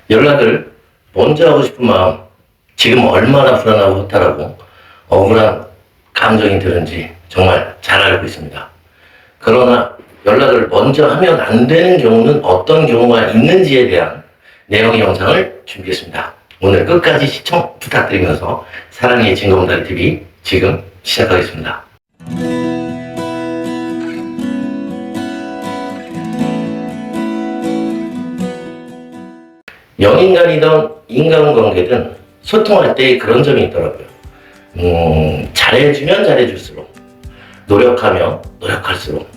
연락을 먼저 하고 싶은 마음, 지금 얼마나 불안하고 허탈하고 억울한 감정이 드는지 정말 잘 알고 있습니다. 그러나 연락을 먼저 하면 안 되는 경우는 어떤 경우가 있는지에 대한 내용의 영상을 준비했습니다. 오늘 끝까지 시청 부탁드리면서 사랑의 진검다리 TV 지금 시작하겠습니다. 연인 간이든 인간관계든 소통할 때 그런 점이 있더라고요. 잘해주면 잘해줄수록, 노력하면 노력할수록,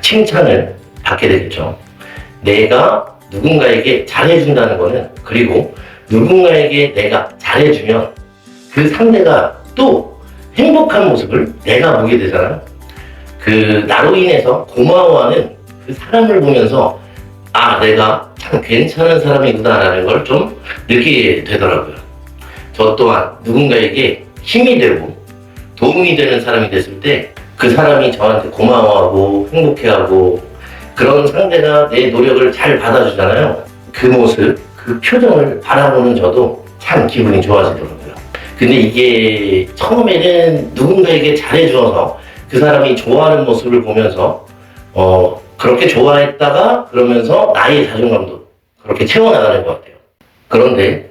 칭찬을 받게 되겠죠. 내가 누군가에게 잘해준다는 거는, 그리고 누군가에게 내가 잘해주면 그 상대가 또 행복한 모습을 내가 보게 되잖아요. 나로 인해서 고마워하는 그 사람을 보면서 내가 참 괜찮은 사람이구나라는 걸 좀 느끼게 되더라고요. 저 또한 누군가에게 힘이 되고 도움이 되는 사람이 됐을 때 그 사람이 저한테 고마워하고 행복해하고 그런 상대가 내 노력을 잘 받아주잖아요. 그 모습, 그 표정을 바라보는 저도 참 기분이 좋아지더라고요. 근데 이게 처음에는 누군가에게 잘해주어서 그 사람이 좋아하는 모습을 보면서 그렇게 좋아했다가 그러면서 나의 자존감도 그렇게 채워나가는 것 같아요. 그런데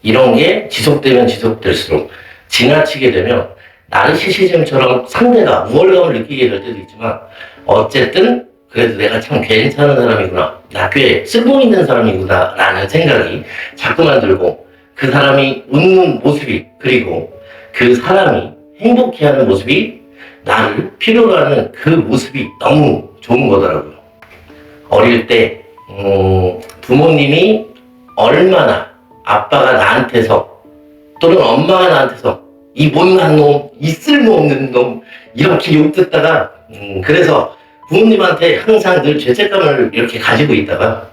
이런 게 지속되면 지속될수록 지나치게 되면 나르시시즘처럼 상대가 우월감을 느끼게 될 때도 있지만, 어쨌든 그래도 내가 참 괜찮은 사람이구나, 나 꽤 쓸모 있는 사람이구나 라는 생각이 자꾸만 들고, 그 사람이 웃는 모습이, 그리고 그 사람이 행복해하는 모습이 나를 필요로 하는 그 모습이 너무 좋은 거더라고요. 어릴 때 부모님이 얼마나 아빠가 나한테서 또는 엄마가 나한테서 이 못난 놈, 이 쓸모없는 놈 이렇게 욕 듣다가 그래서 부모님한테 항상 늘 죄책감을 이렇게 가지고 있다가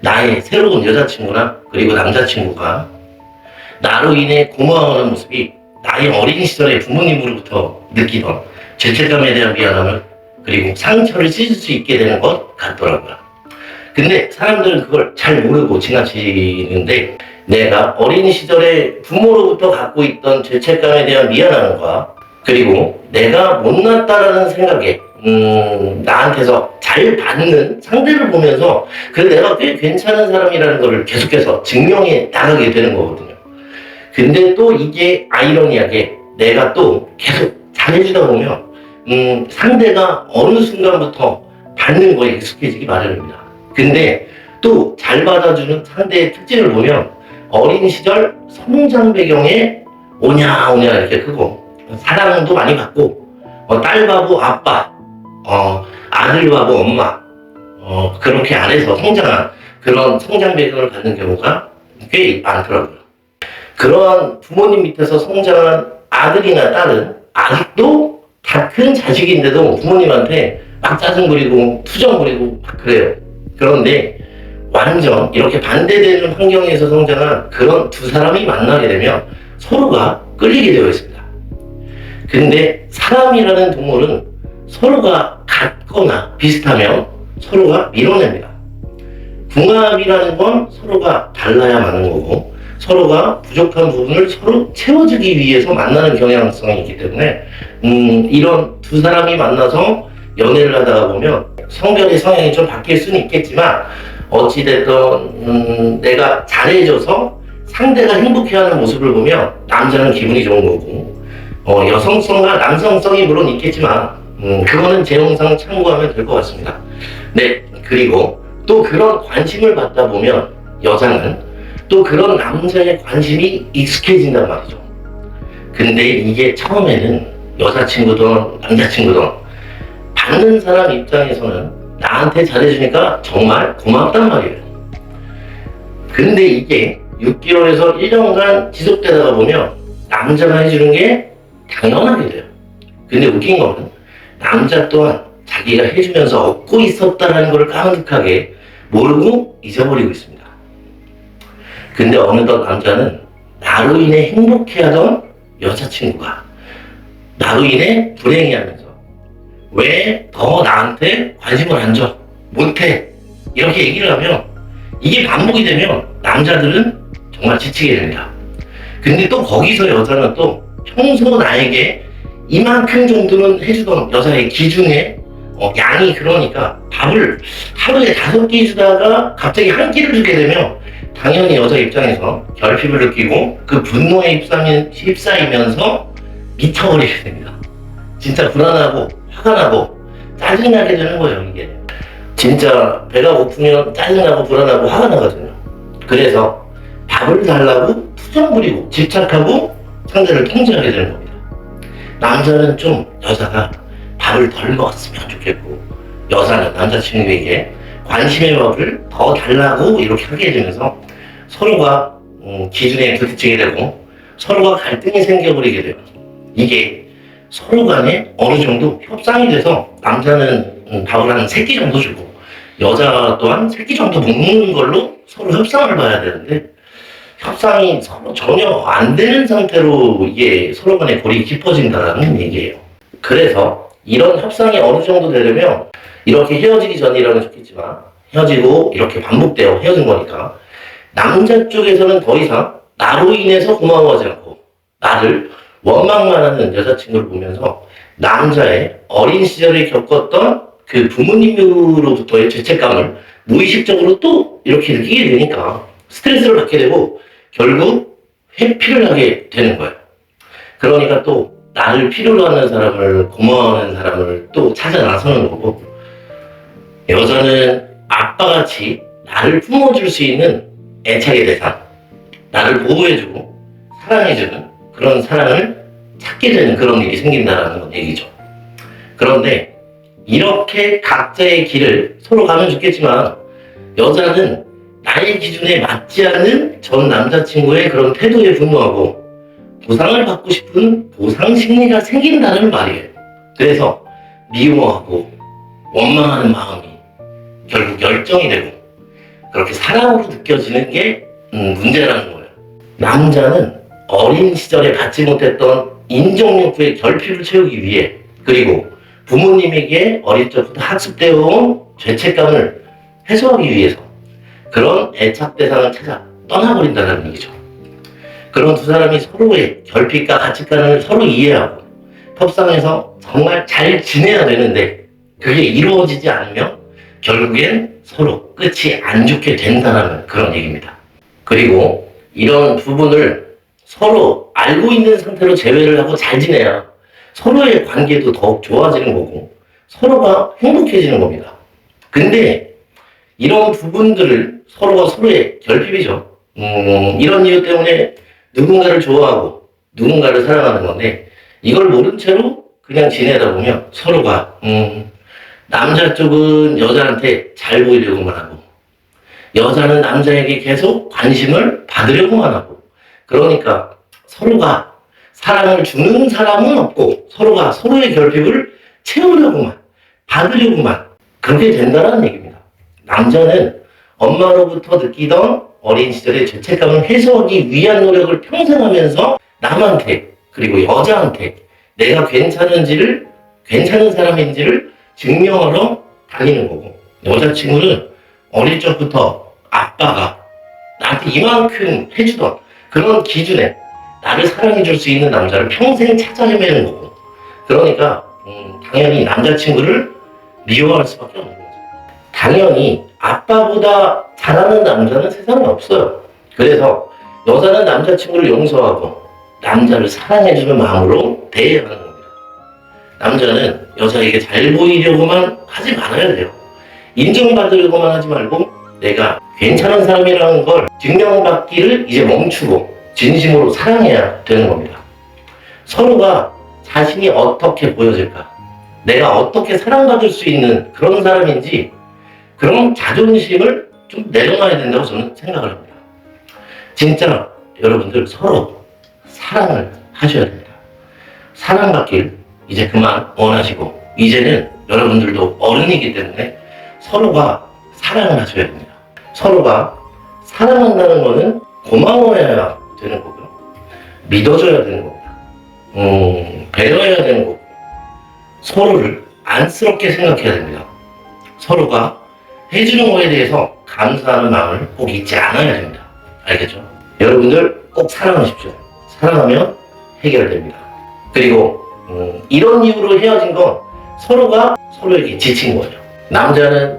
나의 새로운 여자친구나 그리고 남자친구가 나로 인해 고마워하는 모습이 나의 어린 시절의 부모님으로부터 느끼던 죄책감에 대한 미안함을, 그리고 상처를 씻을 수 있게 되는 것 같더라고요. 근데 사람들은 그걸 잘 모르고 지나치는데, 내가 어린 시절에 부모로부터 갖고 있던 죄책감에 대한 미안함과, 그리고 내가 못났다라는 생각에 나한테서 잘 받는 상대를 보면서 그래 내가 꽤 괜찮은 사람이라는 걸 계속해서 증명해 나가게 되는 거거든요. 근데 또 이게 아이러니하게 내가 또 계속 잘해주다 보면 상대가 어느 순간부터 받는 거에 익숙해지기 마련입니다. 근데 또 잘 받아주는 상대의 특징을 보면 어린 시절 성장 배경에 오냐오냐 이렇게 크고, 사랑도 많이 받고, 딸 바보 아빠, 아들 바보 엄마, 그렇게 아래서 성장한 그런 성장 배경을 갖는 경우가 꽤 많더라고요. 그러한 부모님 밑에서 성장한 아들이나 딸은 아직도 다 큰 자식인데도 부모님한테 막 짜증 부리고 투정 부리고 막 그래요. 그런데 완전 이렇게 반대되는 환경에서 성장한 그런 두 사람이 만나게 되면 서로가 끌리게 되어 있습니다. 근데 사람이라는 동물은 서로가 같거나 비슷하면 서로가 밀어냅니다. 궁합이라는 건 서로가 달라야 맞는 거고, 서로가 부족한 부분을 서로 채워주기 위해서 만나는 경향성이 있기 때문에 이런 두 사람이 만나서 연애를 하다가 보면 성별의 성향이 좀 바뀔 수는 있겠지만, 어찌됐든 내가 잘해줘서 상대가 행복해하는 모습을 보면 남자는 기분이 좋은 거고, 여성성과 남성성이 물론 있겠지만 그거는 제 영상 참고하면 될 것 같습니다. 네, 그리고 또 그런 관심을 받다 보면 여자는 또 그런 남자의 관심이 익숙해진단 말이죠. 근데 이게 처음에는 여자친구든 남자친구든 받는 사람 입장에서는 나한테 잘해주니까 정말 고맙단 말이에요. 근데 이게 6개월에서 1년간 지속되다가 보면 남자가 해주는 게 당연하게 돼요. 근데 웃긴 거는 남자 또한 자기가 해주면서 얻고 있었다는 걸 까마득하게 모르고 잊어버리고 있습니다. 근데 어느덧 남자는 나로 인해 행복해하던 여자친구가 나로 인해 불행해하면서 왜 더 나한테 관심을 안 줘? 못해? 이렇게 얘기를 하면 이게 반복이 되면 남자들은 정말 지치게 됩니다. 근데 또 거기서 여자는 또 평소 나에게 이만큼 정도는 해주던 여자의 기준에 양이 그러니까 밥을 하루에 5끼 주다가 갑자기 한 끼를 주게 되면 당연히 여자 입장에서 결핍을 느끼고 그 분노에 휩싸이면서 미쳐버리게 됩니다. 진짜 불안하고 화가 나고 짜증나게 되는 거예요. 이게 진짜 배가 고프면 짜증나고 불안하고 화가 나거든요. 그래서 밥을 달라고 투정 부리고 집착하고 상대를 통제하게 되는 겁니다. 남자는 좀 여자가 밥을 덜 먹었으면 좋겠고, 여자는 남자친구에게 관심의 밥을 더 달라고 이렇게 하게 되면서 서로가 기준에 부딪히게 되고 서로가 갈등이 생겨버리게 돼요. 이게 서로 간에 어느 정도 협상이 돼서 남자는 밥을 한 3끼 정도 주고 여자 또한 3끼 정도 먹는 걸로 서로 협상을 봐야 되는데, 협상이 서로 전혀 안 되는 상태로 이게 서로 간에 골이 깊어진다는 얘기예요. 그래서 이런 협상이 어느 정도 되려면, 이렇게 헤어지기 전이라면 좋겠지만 헤어지고 이렇게 반복되어 헤어진 거니까 남자 쪽에서는 더 이상 나로 인해서 고마워하지 않고 나를 원망만 하는 여자친구를 보면서 남자의 어린 시절에 겪었던 그 부모님으로부터의 죄책감을 무의식적으로 또 이렇게 느끼게 되니까 스트레스를 받게 되고 결국 회피를 하게 되는 거예요. 그러니까 또 나를 필요로 하는 사람을, 고마워하는 사람을 또 찾아 나서는 거고, 여자는 아빠같이 나를 품어줄 수 있는 애착의 대상, 나를 보호해주고 사랑해주는 그런 사랑을 찾게 되는 그런 일이 생긴다는 얘기죠. 그런데 이렇게 각자의 길을 서로 가면 좋겠지만, 여자는 나의 기준에 맞지 않는 전 남자친구의 그런 태도에 분노하고 보상을 받고 싶은 보상 심리가 생긴다는 말이에요. 그래서 미워하고 원망하는 마음이 결국 열정이 되고 그렇게 사랑으로 느껴지는 게 문제라는 거예요. 남자는 어린 시절에 받지 못했던 인정욕구의 결핍을 채우기 위해, 그리고 부모님에게 어릴 적부터 학습되어 온 죄책감을 해소하기 위해서 그런 애착 대상을 찾아 떠나버린다는 얘기죠. 그런 두 사람이 서로의 결핍과 가치관을 서로 이해하고 협상해서 정말 잘 지내야 되는데, 그게 이루어지지 않으면 결국엔 서로 끝이 안 좋게 된다는 그런 얘기입니다. 그리고 이런 부분을 서로 알고 있는 상태로 재회를 하고 잘 지내야 서로의 관계도 더욱 좋아지는 거고 서로가 행복해지는 겁니다. 근데 이런 부분들을 서로가 서로의 결핍이죠. 이런 이유 때문에 누군가를 좋아하고 누군가를 사랑하는 건데, 이걸 모른 채로 그냥 지내다 보면 서로가 남자 쪽은 여자한테 잘 보이려고만 하고 여자는 남자에게 계속 관심을 받으려고만 하고, 그러니까 서로가 사랑을 주는 사람은 없고 서로가 서로의 결핍을 채우려고만 받으려고만 그렇게 된다는 얘기입니다. 남자는 엄마로부터 느끼던 어린 시절의 죄책감을 해소하기 위한 노력을 평생 하면서 남한테, 그리고 여자한테 내가 괜찮은 사람인지를 증명하러 다니는 거고, 여자친구는 어릴 적부터 아빠가 나한테 이만큼 해주던 그런 기준에 나를 사랑해줄 수 있는 남자를 평생 찾아 헤매는 거고, 그러니까 당연히 남자친구를 미워할 수밖에 없는 거죠. 당연히 아빠보다 잘하는 남자는 세상에 없어요. 그래서 여자는 남자친구를 용서하고 남자를 사랑해주는 마음으로 대해야 하는 겁니다. 남자는 여자에게 잘 보이려고만 하지 말아야 돼요. 인정받으려고만 하지 말고 내가 괜찮은 사람이라는 걸 증명받기를 이제 멈추고 진심으로 사랑해야 되는 겁니다. 서로가 자신이 어떻게 보여질까, 내가 어떻게 사랑받을 수 있는 그런 사람인지, 그런 자존심을 좀 내려놔야 된다고 저는 생각을 합니다. 진짜 여러분들 서로 사랑을 하셔야 됩니다. 사랑받길 이제 그만 원하시고, 이제는 여러분들도 어른이기 때문에 서로가 사랑을 하셔야 됩니다. 서로가 사랑한다는 거는 고마워해야 되는 거고요. 믿어줘야 되는 겁니다. 배려해야 되는 거고, 서로를 안쓰럽게 생각해야 됩니다. 서로가 해주는 거에 대해서 감사하는 마음을 꼭 잊지 않아야 됩니다. 알겠죠? 여러분들 꼭 사랑하십시오. 사랑하면 해결됩니다. 그리고 이런 이유로 헤어진 건 서로가 서로에게 지친 거예요. 남자는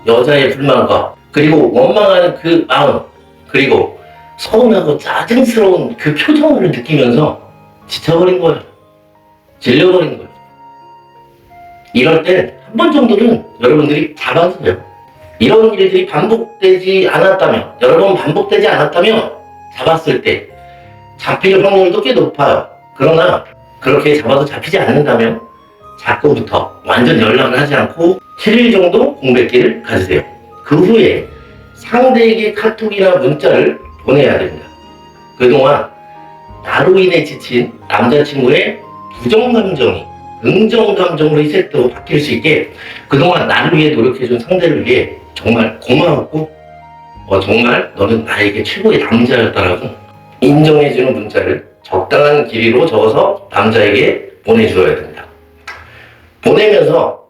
여자의 불만과 그리고 원망하는 그 마음, 그리고 서운하고 짜증스러운 그 표정을 느끼면서 지쳐버린 거예요. 질려버린 거예요. 이럴 땐 한 번 정도는 여러분들이 잡아주세요. 이런 일들이 반복되지 않았다면, 여러 번 반복되지 않았다면 잡았을 때 잡힐 확률도 꽤 높아요. 그러나 그렇게 잡아도 잡히지 않는다면 자꾸부터 완전 연락을 하지 않고 7일 정도 공백기를 가지세요. 그 후에 상대에게 카톡이나 문자를 보내야 됩니다. 그동안 나로 인해 지친 남자친구의 부정감정이 긍정감정으로 리셋되고 바뀔 수 있게 그동안 나를 위해 노력해준 상대를 위해 정말 고마웠고 정말 너는 나에게 최고의 남자였다라고 인정해주는 문자를 적당한 길이로 적어서 남자에게 보내주어야 됩니다. 보내면서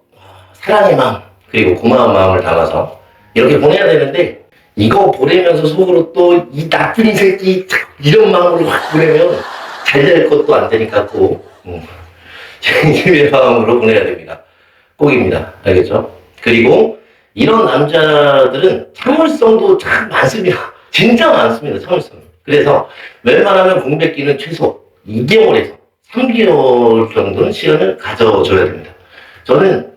사랑의 마음 그리고 고마운 마음을 담아서 이렇게 보내야 되는데 이거 보내면서 속으로 또 이 나쁜 새끼 이런 마음으로 확 보내면 잘 될 것도 안 되니까 꼭 진심의 마음으로 보내야 됩니다. 꼭입니다. 알겠죠? 그리고 이런 남자들은 참을성도 참 많습니다. 진짜 많습니다. 참을성. 그래서 웬만하면 공백기는 최소 2개월에서 3개월 정도는 시간을 가져줘야 됩니다. 저는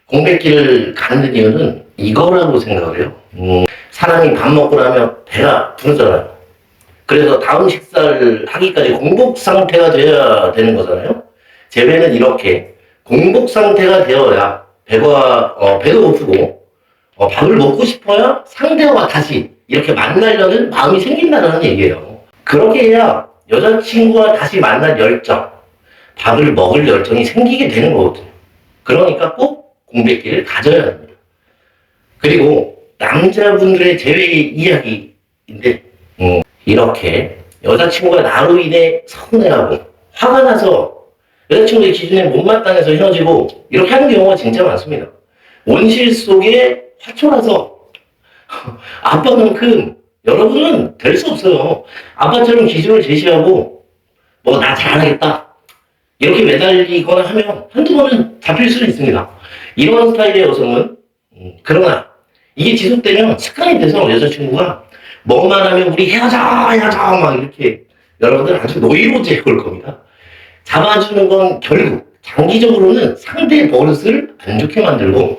공백기를 갖는 이유는 이거라고 생각을 해요. 사람이 밥 먹고 나면 배가 부르잖아요. 그래서 다음 식사를 하기까지 공복 상태가 돼야 되는 거잖아요. 제 배는 이렇게 공복 상태가 되어야 배도 고프고 밥을 먹고 싶어야 상대와 다시 이렇게 만나려는 마음이 생긴다는 얘기예요. 그렇게 해야 여자친구와 다시 만날 열정, 밥을 먹을 열정이 생기게 되는 거거든요. 그러니까 꼭 공백기를 가져야 합니다. 그리고 남자분들의 제외의 이야기인데 이렇게 여자친구가 나로 인해 서운해하고 화가 나서 여자친구의 기준에 못마땅해서 헤어지고 이렇게 하는 경우가 진짜 많습니다. 온실 속에 화초라서 아빠만큼 여러분은 될 수 없어요. 아빠처럼 기준을 제시하고 나 잘하겠다 이렇게 매달리거나 하면 한두 번은 잡힐 수는 있습니다. 이런 스타일의 여성은 그러나 이게 지속되면 습관이 돼서 여자친구가 뭐만 하면 우리 헤어져 막 이렇게 여러분들 아주 노이로제 올 겁니다. 잡아주는 건 결국 장기적으로는 상대의 버릇을 안 좋게 만들고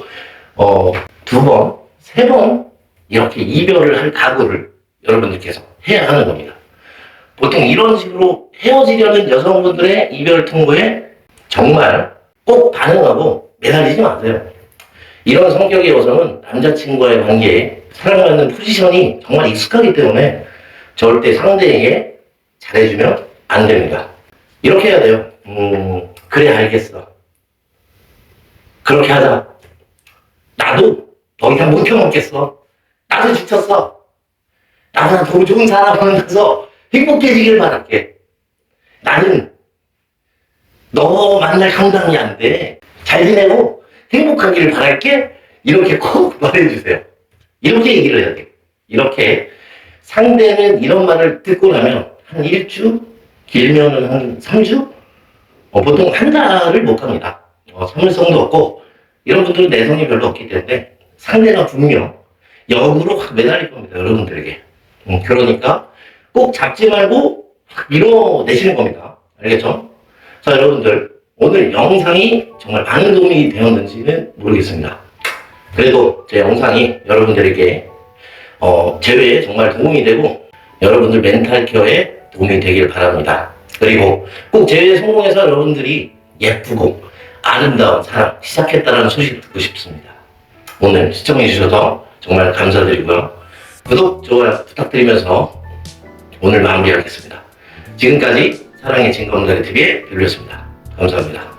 2번, 3번 이렇게 이별을 할 각오를 여러분들께서 해야 하는 겁니다. 보통 이런 식으로 헤어지려는 여성분들의 이별 통보에 정말 꼭 반응하고 매달리지 마세요. 이런 성격의 여성은 남자친구와의 관계에 사랑받는 포지션이 정말 익숙하기 때문에 절대 상대에게 잘해주면 안 됩니다. 이렇게 해야 돼요. 그래 알겠어. 그렇게 하자. 나도 더 이상 못 해먹겠어. 나도 지쳤어. 나보다 더 좋은 사람 만나서 행복해지길 바랄게. 나는 너 만날 감당이 안 돼. 잘 지내고 행복하기를 바랄게. 이렇게 꼭 말해주세요. 이렇게 얘기를 해야 돼요. 이렇게 상대는 이런 말을 듣고 나면 한 1주? 길면은 한 3주? 보통 한 달을 못 갑니다. 참을성도 없고 이런 분들은 내성이 별로 없기 때문에 상대가 분명 역으로 확 매달릴 겁니다. 여러분들에게. 그러니까 꼭 잡지 말고 확 밀어내시는 겁니다. 알겠죠? 자, 여러분들 오늘 영상이 정말 많은 도움이 되었는지는 모르겠습니다. 그래도 제 영상이 여러분들에게 제외에 정말 도움이 되고 여러분들 멘탈 케어에 도움이 되길 바랍니다. 그리고 꼭 제외 성공해서 여러분들이 예쁘고 아름다운 사랑 시작했다는 소식을 듣고 싶습니다. 오늘 시청해주셔서 정말 감사드리고요. 구독, 좋아요 부탁드리면서 오늘 마무리하겠습니다. 지금까지 사랑의 진검다리 TV의 별루였습니다. 감사합니다.